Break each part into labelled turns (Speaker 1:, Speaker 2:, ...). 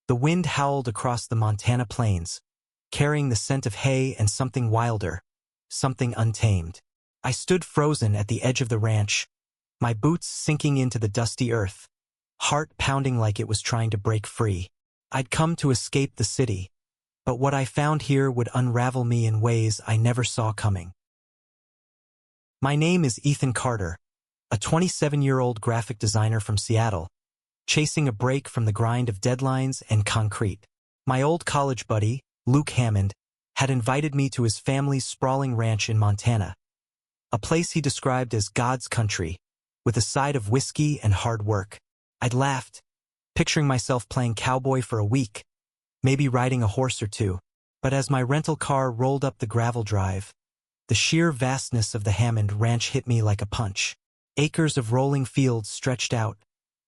Speaker 1: The wind howled across the Montana plains, carrying the scent of hay and something wilder, something untamed. I stood frozen at the edge of the ranch, my boots sinking into the dusty earth, heart pounding like it was trying to break free. I'd come to escape the city, but what I found here would unravel me in ways I never saw coming. My name is Ethan Carter, a 27-year-old graphic designer from Seattle, chasing a break from the grind of deadlines and concrete. My old college buddy, Luke Hammond, had invited me to his family's sprawling ranch in Montana, a place he described as God's country, with a side of whiskey and hard work. I'd laughed, picturing myself playing cowboy for a week, maybe riding a horse or two. But as my rental car rolled up the gravel drive, the sheer vastness of the Hammond Ranch hit me like a punch. Acres of rolling fields stretched out,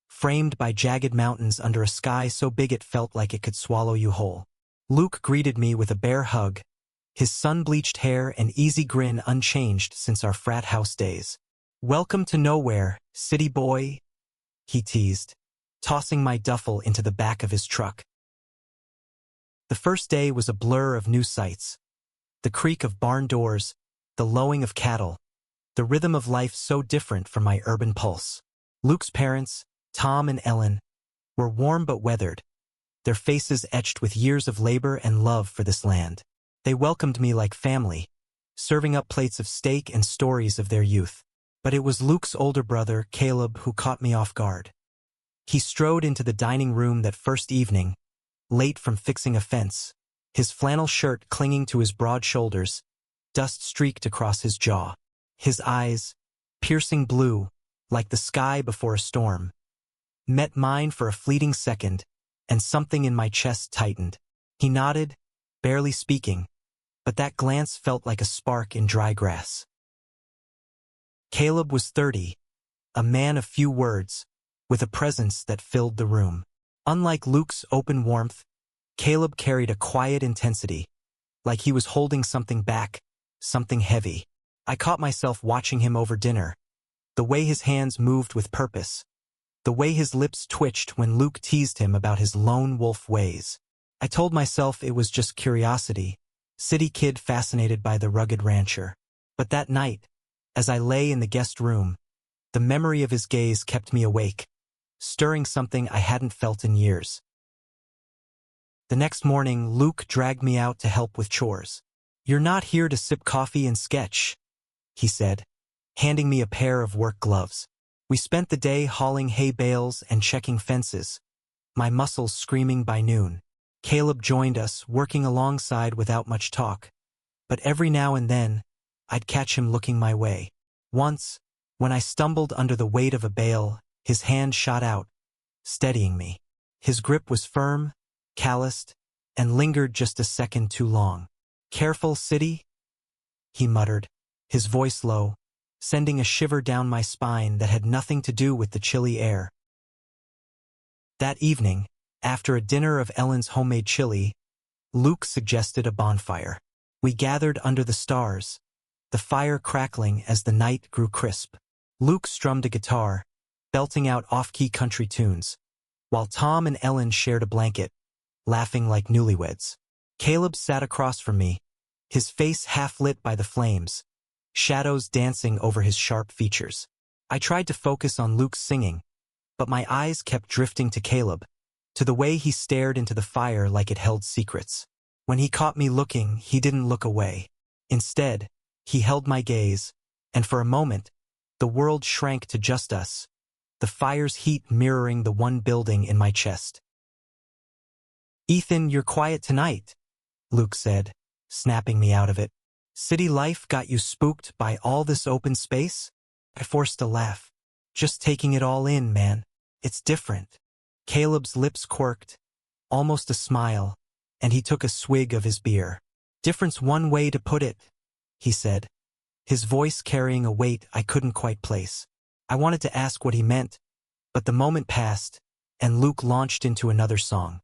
Speaker 1: framed by jagged mountains under a sky so big it felt like it could swallow you whole. Luke greeted me with a bear hug, his sun-bleached hair and easy grin unchanged since our frat house days. "Welcome to nowhere, city boy," he teased, tossing my duffel into the back of his truck. The first day was a blur of new sights. The creak of barn doors, the lowing of cattle, the rhythm of life so different from my urban pulse. Luke's parents, Tom and Ellen, were warm but weathered, their faces etched with years of labor and love for this land. They welcomed me like family, serving up plates of steak and stories of their youth. But it was Luke's older brother, Caleb, who caught me off guard. He strode into the dining room that first evening, late from fixing a fence, his flannel shirt clinging to his broad shoulders, dust streaked across his jaw. His eyes, piercing blue, like the sky before a storm, met mine for a fleeting second, and something in my chest tightened. He nodded, barely speaking, but that glance felt like a spark in dry grass. Caleb was 30, a man of few words, with a presence that filled the room. Unlike Luke's open warmth, Caleb carried a quiet intensity, like he was holding something back, something heavy. I caught myself watching him over dinner, the way his hands moved with purpose, the way his lips twitched when Luke teased him about his lone wolf ways. I told myself it was just curiosity, city kid fascinated by the rugged rancher. But that night, as I lay in the guest room, the memory of his gaze kept me awake, stirring something I hadn't felt in years. The next morning, Luke dragged me out to help with chores. "You're not here to sip coffee and sketch," he said, handing me a pair of work gloves. We spent the day hauling hay bales and checking fences, my muscles screaming by noon. Caleb joined us, working alongside without much talk, but every now and then, I'd catch him looking my way. Once, when I stumbled under the weight of a bale, his hand shot out, steadying me. His grip was firm, calloused, and lingered just a second too long. "Careful, city," he muttered, his voice low, sending a shiver down my spine that had nothing to do with the chilly air. That evening, after a dinner of Ellen's homemade chili, Luke suggested a bonfire. We gathered under the stars, the fire crackling as the night grew crisp. Luke strummed a guitar, belting out off-key country tunes, while Tom and Ellen shared a blanket, laughing like newlyweds. Caleb sat across from me, his face half-lit by the flames, shadows dancing over his sharp features. I tried to focus on Luke's singing, but my eyes kept drifting to Caleb, to the way he stared into the fire like it held secrets. When he caught me looking, he didn't look away. Instead, he held my gaze, and for a moment, the world shrank to just us, the fire's heat mirroring the one building in my chest. "Ethan, you're quiet tonight," Luke said, snapping me out of it. "City life got you spooked by all this open space?" I forced a laugh. "Just taking it all in, man. It's different." Caleb's lips quirked, almost a smile, and he took a swig of his beer. "Different's one way to put it," he said, his voice carrying a weight I couldn't quite place. I wanted to ask what he meant, but the moment passed, and Luke launched into another song.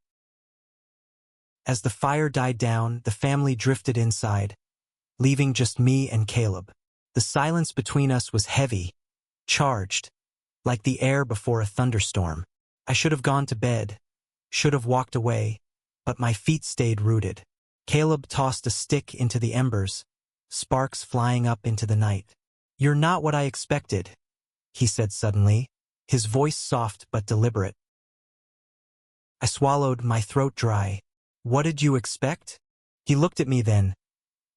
Speaker 1: As the fire died down, the family drifted inside, leaving just me and Caleb. The silence between us was heavy, charged, like the air before a thunderstorm. I should have gone to bed, should have walked away, but my feet stayed rooted. Caleb tossed a stick into the embers, sparks flying up into the night. "You're not what I expected," he said suddenly, his voice soft but deliberate. I swallowed, my throat dry. "What did you expect?" He looked at me then.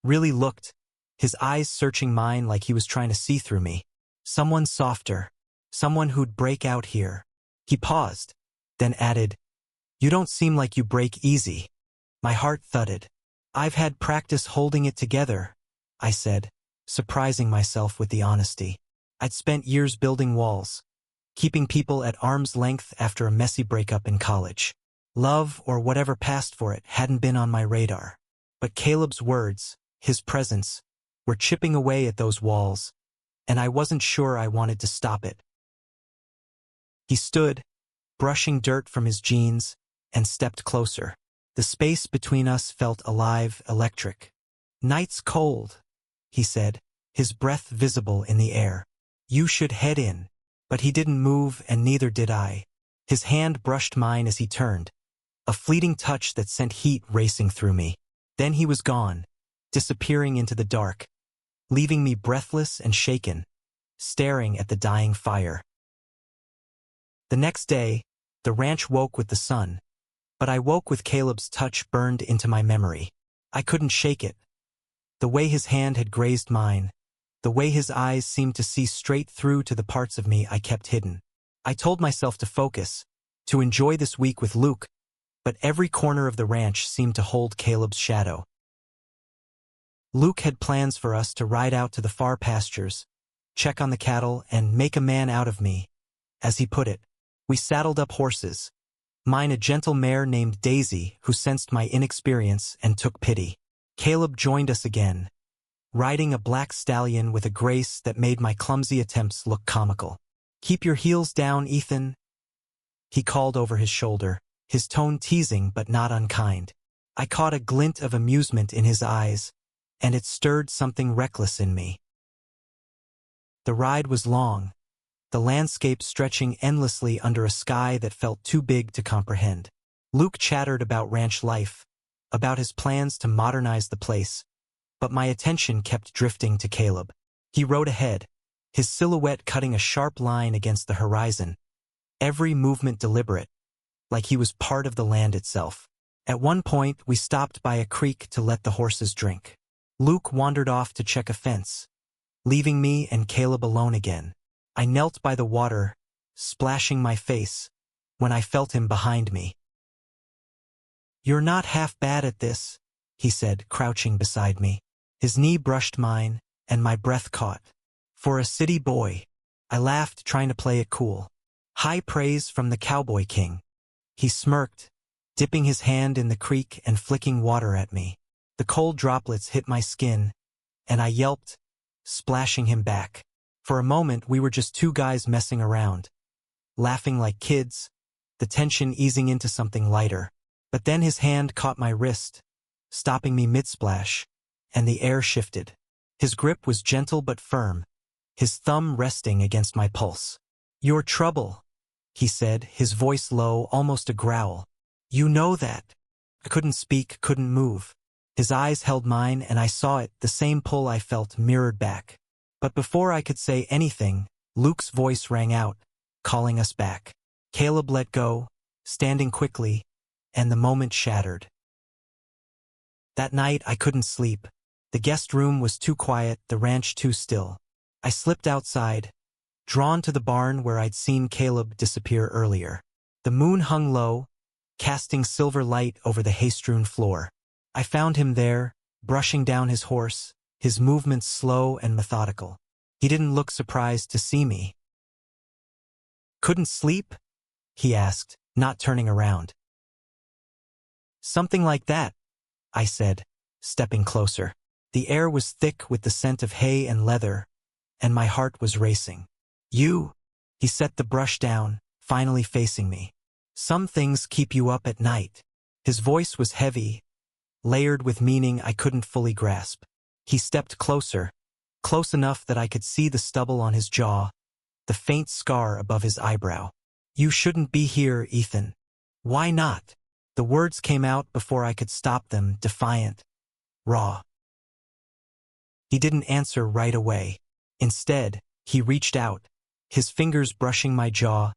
Speaker 1: Really looked, his eyes searching mine like he was trying to see through me. "Someone softer. Someone who'd break out here." He paused, then added, "You don't seem like you break easy." My heart thudded. "I've had practice holding it together," I said, surprising myself with the honesty. I'd spent years building walls, keeping people at arm's length after a messy breakup in college. Love, or whatever passed for it, hadn't been on my radar. But Caleb's words, his presence, were chipping away at those walls, and I wasn't sure I wanted to stop it. He stood, brushing dirt from his jeans, and stepped closer. The space between us felt alive, electric. "Night's cold," he said, his breath visible in the air. "You should head in." But he didn't move, and neither did I. His hand brushed mine as he turned, a fleeting touch that sent heat racing through me. Then he was gone, disappearing into the dark, leaving me breathless and shaken, staring at the dying fire. The next day, the ranch woke with the sun, but I woke with Caleb's touch burned into my memory. I couldn't shake it. The way his hand had grazed mine, the way his eyes seemed to see straight through to the parts of me I kept hidden. I told myself to focus, to enjoy this week with Luke, but every corner of the ranch seemed to hold Caleb's shadow. Luke had plans for us to ride out to the far pastures, check on the cattle, and make a man out of me, as he put it. We saddled up horses, mine a gentle mare named Daisy who sensed my inexperience and took pity. Caleb joined us again, riding a black stallion with a grace that made my clumsy attempts look comical. "Keep your heels down, Ethan," he called over his shoulder, his tone teasing but not unkind. I caught a glint of amusement in his eyes, and it stirred something reckless in me. The ride was long, the landscape stretching endlessly under a sky that felt too big to comprehend. Luke chattered about ranch life, about his plans to modernize the place, but my attention kept drifting to Caleb. He rode ahead, his silhouette cutting a sharp line against the horizon, every movement deliberate, like he was part of the land itself. At one point, we stopped by a creek to let the horses drink. Luke wandered off to check a fence, leaving me and Caleb alone again. I knelt by the water, splashing my face, when I felt him behind me. "You're not half bad at this," he said, crouching beside me. His knee brushed mine, and my breath caught. "For a city boy." I laughed, trying to play it cool. "High praise from the Cowboy King." He smirked, dipping his hand in the creek and flicking water at me. The cold droplets hit my skin, and I yelped, splashing him back. For a moment, we were just two guys messing around, laughing like kids, the tension easing into something lighter. But then his hand caught my wrist, stopping me mid-splash, and the air shifted. His grip was gentle but firm, his thumb resting against my pulse. "You're trouble," he said, his voice low, almost a growl. "You know that." I couldn't speak, couldn't move. His eyes held mine, and I saw it, the same pull I felt mirrored back. But before I could say anything, Luke's voice rang out, calling us back. Caleb let go, standing quickly, and the moment shattered. That night I couldn't sleep. The guest room was too quiet, the ranch too still. I slipped outside, drawn to the barn where I'd seen Caleb disappear earlier. The moon hung low, casting silver light over the hay-strewn floor. I found him there, brushing down his horse, his movements slow and methodical. He didn't look surprised to see me. "Couldn't sleep?" he asked, not turning around. "Something like that," I said, stepping closer. The air was thick with the scent of hay and leather, and my heart was racing. "You," he set the brush down, finally facing me. "Some things keep you up at night." His voice was heavy, layered with meaning I couldn't fully grasp. He stepped closer, close enough that I could see the stubble on his jaw, the faint scar above his eyebrow. "You shouldn't be here, Ethan." Why not? The words came out before I could stop them, defiant, raw. He didn't answer right away. Instead, he reached out, his fingers brushing my jaw,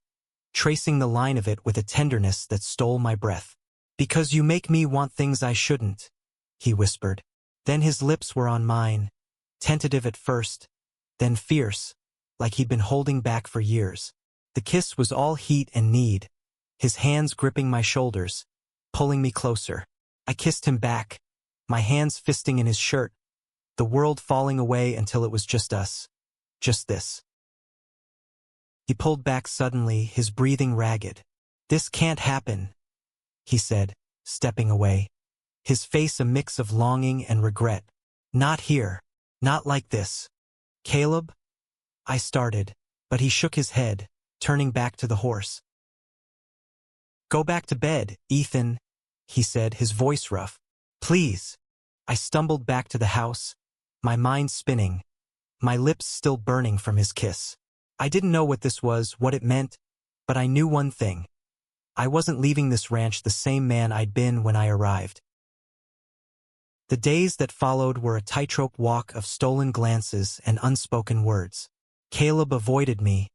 Speaker 1: tracing the line of it with a tenderness that stole my breath. "Because you make me want things I shouldn't," he whispered. Then his lips were on mine, tentative at first, then fierce, like he'd been holding back for years. The kiss was all heat and need, his hands gripping my shoulders, pulling me closer. I kissed him back, my hands fisting in his shirt, the world falling away until it was just us. Just this. He pulled back suddenly, his breathing ragged. "This can't happen," he said, stepping away, his face a mix of longing and regret. "Not here. Not like this." "Caleb?" I started, but he shook his head, turning back to the horse. "Go back to bed, Ethan," he said, his voice rough. "Please." I stumbled back to the house, my mind spinning, my lips still burning from his kiss. I didn't know what this was, what it meant, but I knew one thing. I wasn't leaving this ranch the same man I'd been when I arrived. The days that followed were a tightrope walk of stolen glances and unspoken words. Caleb avoided me,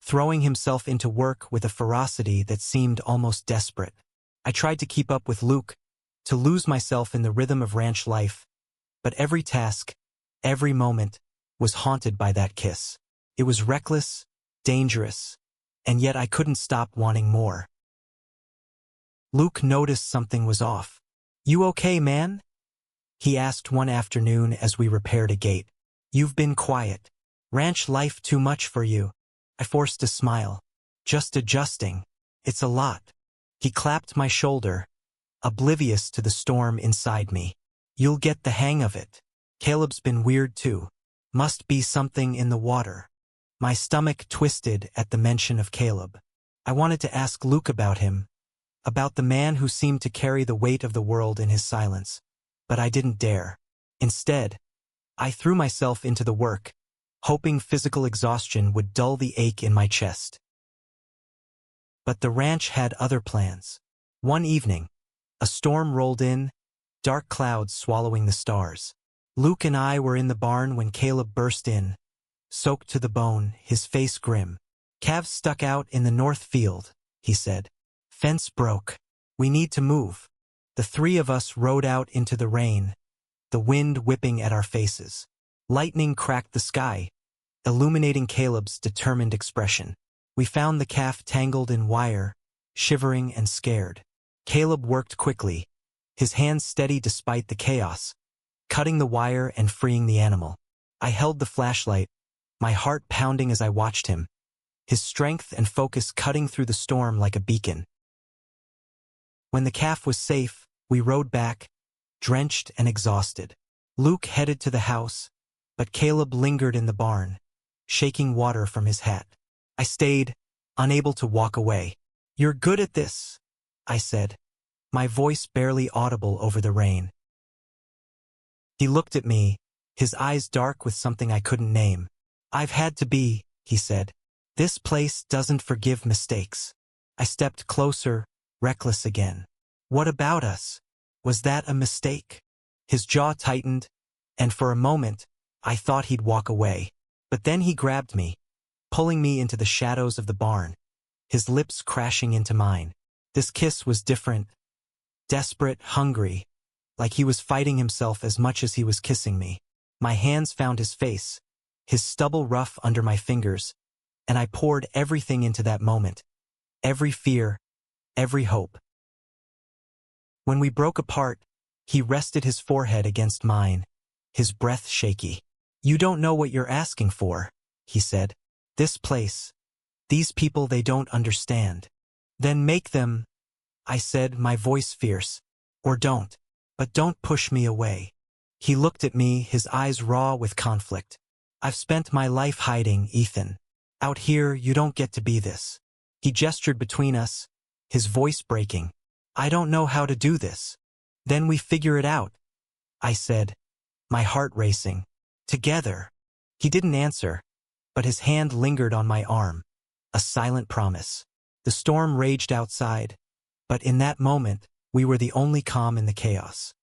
Speaker 1: throwing himself into work with a ferocity that seemed almost desperate. I tried to keep up with Luke, to lose myself in the rhythm of ranch life, but every task, every moment, was haunted by that kiss. It was reckless, dangerous, and yet I couldn't stop wanting more. Luke noticed something was off. "You okay, man?" he asked one afternoon as we repaired a gate. "You've been quiet. Ranch life too much for you?" I forced a smile. "Just adjusting. It's a lot." He clapped my shoulder, oblivious to the storm inside me. "You'll get the hang of it. Caleb's been weird too. Must be something in the water." My stomach twisted at the mention of Caleb. I wanted to ask Luke about him, about the man who seemed to carry the weight of the world in his silence, but I didn't dare. Instead, I threw myself into the work, hoping physical exhaustion would dull the ache in my chest. But the ranch had other plans. One evening, a storm rolled in, dark clouds swallowing the stars. Luke and I were in the barn when Caleb burst in, soaked to the bone, his face grim. "Calves stuck out in the north field," he said. "Fence broke. We need to move." The three of us rode out into the rain, the wind whipping at our faces. Lightning cracked the sky, illuminating Caleb's determined expression. We found the calf tangled in wire, shivering and scared. Caleb worked quickly, his hands steady despite the chaos, cutting the wire and freeing the animal. I held the flashlight, my heart pounding as I watched him, his strength and focus cutting through the storm like a beacon. When the calf was safe, we rode back, drenched and exhausted. Luke headed to the house, but Caleb lingered in the barn, shaking water from his hat. I stayed, unable to walk away. "You're good at this," I said, my voice barely audible over the rain. He looked at me, his eyes dark with something I couldn't name. "I've had to be," he said. "This place doesn't forgive mistakes." I stepped closer, reckless again. "What about us? Was that a mistake?" His jaw tightened, and for a moment, I thought he'd walk away. But then he grabbed me, pulling me into the shadows of the barn, his lips crashing into mine. This kiss was different, desperate, hungry, like he was fighting himself as much as he was kissing me. My hands found his face, his stubble rough under my fingers, and I poured everything into that moment. Every fear, every hope. When we broke apart, he rested his forehead against mine, his breath shaky. "You don't know what you're asking for," he said. "This place, these people, they don't understand." "Then make them," I said, my voice fierce. "Or don't. But don't push me away." He looked at me, his eyes raw with conflict. "I've spent my life hiding, Ethan. Out here, you don't get to be this." He gestured between us, his voice breaking. "I don't know how to do this." "Then we figure it out," I said, my heart racing. "Together." He didn't answer, but his hand lingered on my arm, a silent promise. The storm raged outside, But in that moment, we were the only calm in the chaos.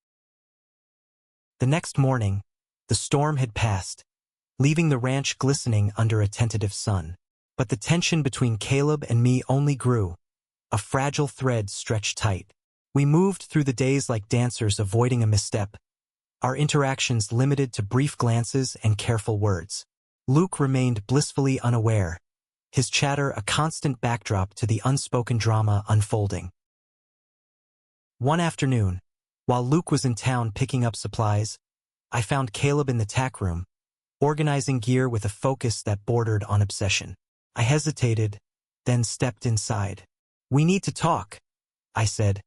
Speaker 1: The next morning, the storm had passed, leaving the ranch glistening under a tentative sun. But the tension between Caleb and me only grew, a fragile thread stretched tight. We moved through the days like dancers avoiding a misstep, our interactions limited to brief glances and careful words. Luke remained blissfully unaware, his chatter a constant backdrop to the unspoken drama unfolding. One afternoon, while Luke was in town picking up supplies, I found Caleb in the tack room, organizing gear with a focus that bordered on obsession. I hesitated, then stepped inside. "We need to talk," I said,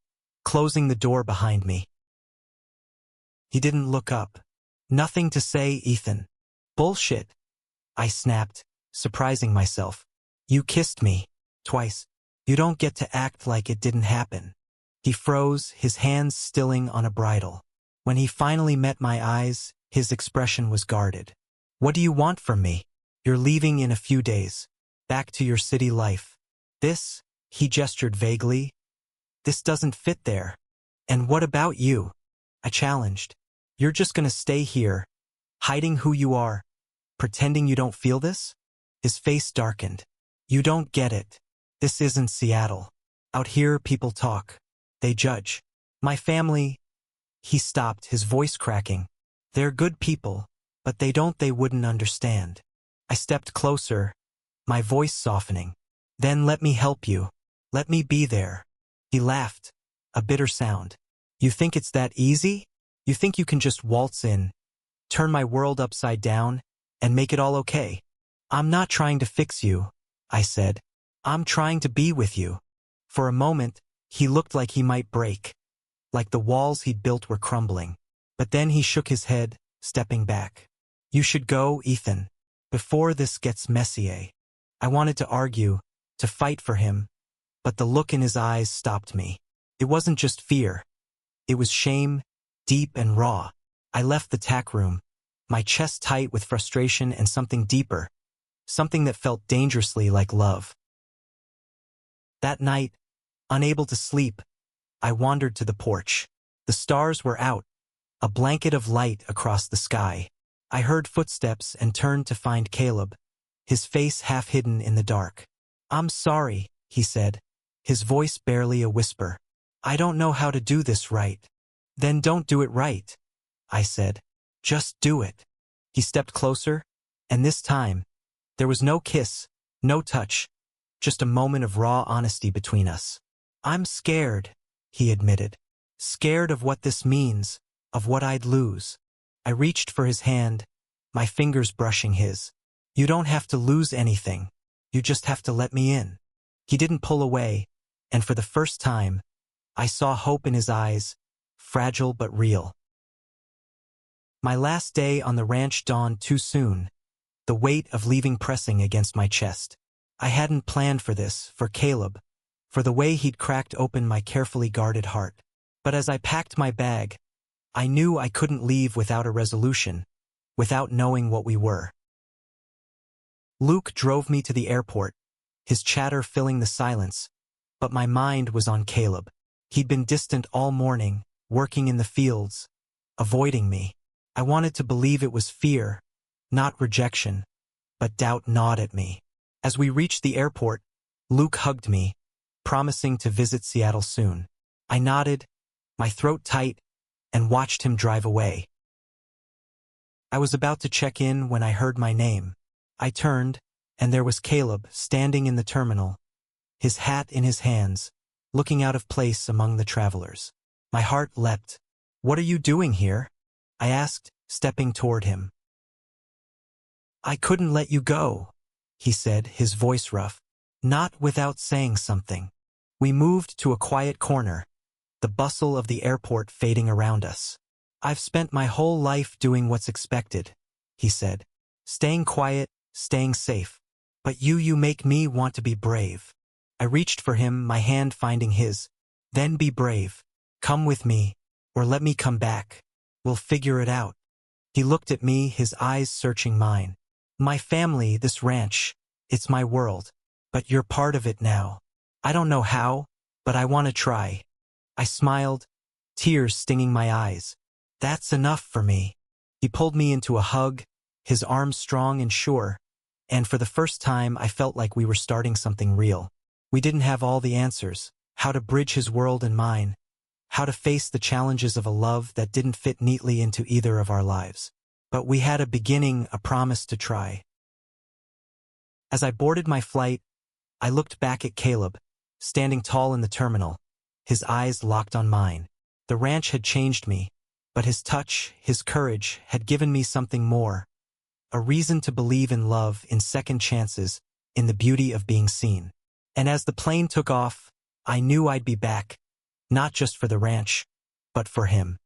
Speaker 1: closing the door behind me. He didn't look up. "Nothing to say, Ethan." "Bullshit," I snapped, surprising myself. "You kissed me. Twice. You don't get to act like it didn't happen." He froze, his hands stilling on a bridle. When he finally met my eyes, his expression was guarded. "What do you want from me? You're leaving in a few days. Back to your city life. This," he gestured vaguely, "this doesn't fit there." "And what about you?" I challenged. "You're just gonna stay here, hiding who you are, pretending you don't feel this?" His face darkened. "You don't get it. This isn't Seattle. Out here people talk. They judge. My family—" He stopped, his voice cracking. "They're good people, but they wouldn't understand." I stepped closer, my voice softening. "Then let me help you. Let me be there." He laughed, a bitter sound. "You think it's that easy? You think you can just waltz in, turn my world upside down, and make it all okay?" "I'm not trying to fix you," I said. "I'm trying to be with you." For a moment, he looked like he might break, like the walls he'd built were crumbling. But then he shook his head, stepping back. "You should go, Ethan, before this gets messy." I wanted to argue, to fight for him, but the look in his eyes stopped me. It wasn't just fear. It was shame, deep and raw. I left the tack room, my chest tight with frustration and something deeper, something that felt dangerously like love. That night, unable to sleep, I wandered to the porch. The stars were out, a blanket of light across the sky. I heard footsteps and turned to find Caleb, his face half hidden in the dark. "I'm sorry," he said, his voice barely a whisper. "I don't know how to do this right." "Then don't do it right," I said. "Just do it." He stepped closer, and this time, there was no kiss, no touch, just a moment of raw honesty between us. "I'm scared," he admitted. "Scared of what this means, of what I'd lose." I reached for his hand, my fingers brushing his. "You don't have to lose anything. You just have to let me in." He didn't pull away, and for the first time, I saw hope in his eyes, fragile but real. My last day on the ranch dawned too soon, the weight of leaving pressing against my chest. I hadn't planned for this, for Caleb, for the way he'd cracked open my carefully guarded heart. But as I packed my bag, I knew I couldn't leave without a resolution, without knowing what we were. Luke drove me to the airport, his chatter filling the silence, but my mind was on Caleb. He'd been distant all morning, working in the fields, avoiding me. I wanted to believe it was fear, not rejection, but doubt gnawed at me. As we reached the airport, Luke hugged me, promising to visit Seattle soon. I nodded, my throat tight, and watched him drive away. I was about to check in when I heard my name. I turned, and there was Caleb standing in the terminal, his hat in his hands, looking out of place among the travelers. My heart leapt. "What are you doing here?" I asked, stepping toward him. "I couldn't let you go," he said, his voice rough. "Not without saying something." We moved to a quiet corner, the bustle of the airport fading around us. "I've spent my whole life doing what's expected," he said. "Staying quiet, staying safe. But you make me want to be brave." I reached for him, my hand finding his. "Then be brave. Come with me, or let me come back. We'll figure it out." He looked at me, his eyes searching mine. "My family, this ranch, it's my world. But you're part of it now. I don't know how, But I want to try. I smiled, tears stinging my eyes. That's enough for me. He pulled me into a hug, his arms strong and sure, and for the first time I felt like we were starting something real. We didn't have all the answers, how to bridge his world and mine, how to face the challenges of a love that didn't fit neatly into either of our lives. But we had a beginning, a promise to try. As I boarded my flight, I looked back at Caleb, standing tall in the terminal, his eyes locked on mine. The ranch had changed me, but his touch, his courage, had given me something more. A reason to believe in love, in second chances, in the beauty of being seen. And as the plane took off, I knew I'd be back, not just for the ranch, but for him.